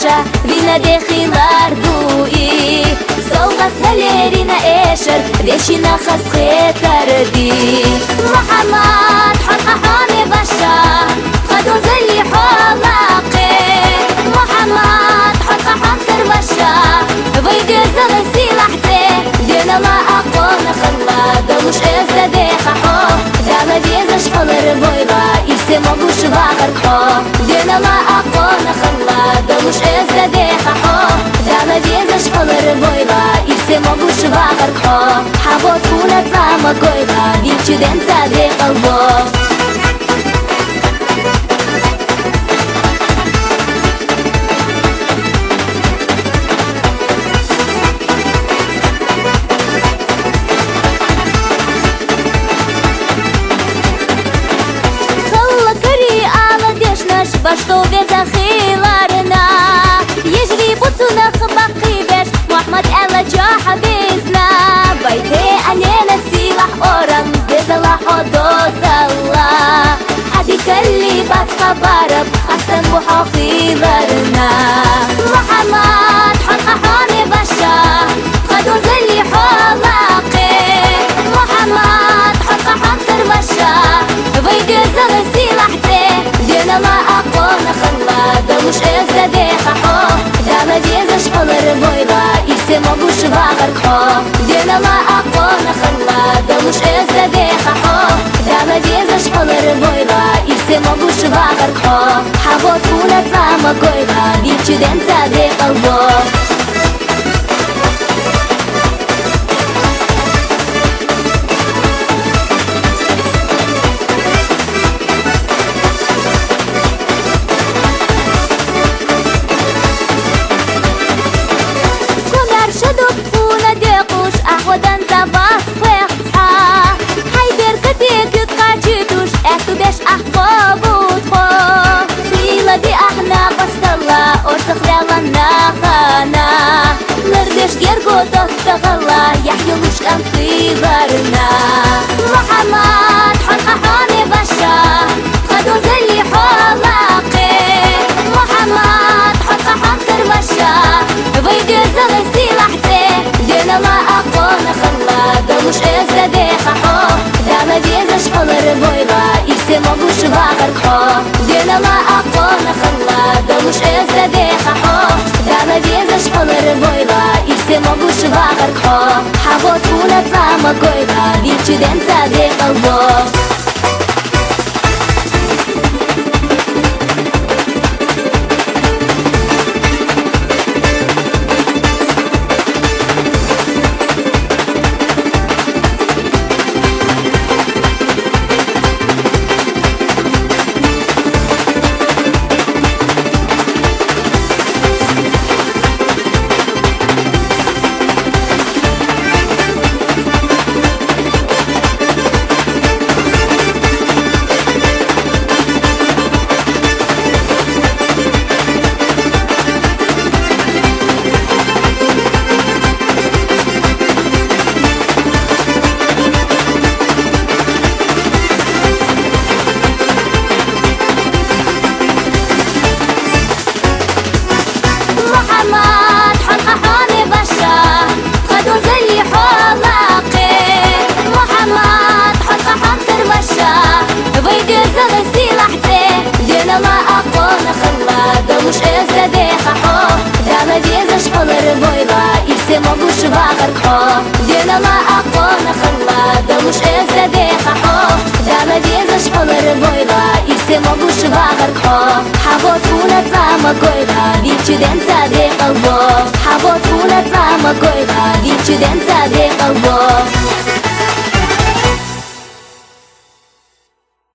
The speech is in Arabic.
باشا وینا دخیلار دوی سوقت هلیرینا ایشر دیشینا خسخه کردی محمد حلقه حامی باشا خدو زلی حلاقه محمد حلقه حمسر باشا ویدی زل سیلحته دینا لا اقوان خلا دمش ازدده خحا دانا بیزش حلر بویلا ایسی مگوش باقر کحا دینا لا اقوان خلا دمش ازدده خحا دانا بیزش حلر بویلا ایسی مگوش باقر کحا حوا تونت زاما گویلا ویچی دن زده قلبا باشتو بيزا خيلارنا يجري بطونا خبقي بيش محمد ألا جاح بيزنا بيتي أنينا سيلح أورم بيزا لحظو زلا حدي كلي بات خبارب أحسن بوحو خيلارنا محمد حلقة حامي باشا خدو زلي حلاقي محمد حلقة حمسر باشا ويدي زل سيلحتي دينا لا أقونا خلا دمش ازدده خحا دانا بيزش حلر بويلا إيسي مگوش باقر كحا دينا لا أقونا خلا دمش ازدده خحا دانا بيزش حلر بويلا إيسي مگوش باقر كحا حوا تونت زاما گويلا بيچي دن زده قلبا ودن زباس فيقصحا هاي بركتك تقاجدوش اكتو بيش احبابوت خو خيلة دي احنا بستلا ارتخ لنا خانا نردش جرقو تغلا يحيوش كان خيبارنا محمد حلقة حامي باشا خدو زلي حلاقي محمد حلقة حمسر باشا ويدي زل سيلحتي دينا لا أقونا خلا دمش ازدده خحا دانا بيزش حلر بويلا إيسي مگوش باقر كحا دينا لا أقونا خلا دمش ازدده خحا دانا بيزش حلر بويلا إيسي مگوش باقر كحا حوا تونت زاما گويلا بيچي دن زده قلبا محمد حلقة حامي باشا خدو زلي حلاقي محمد حلقة حمسر باشا ويدي زل سيلحتي دينا لا أقونا خلا دمش ازدده خحا دانا بيزش حلر بويلا إيسي مگوش باقر كحا دينا لا أقونا خلا دمش ازدده خحا دانا بيزش حلر بويلا إيسي مگوش باقر كحا حوا تونت زاما گويلا بيچي دن زده قلبا حوا تونت زاما گويلا بيچي دن زده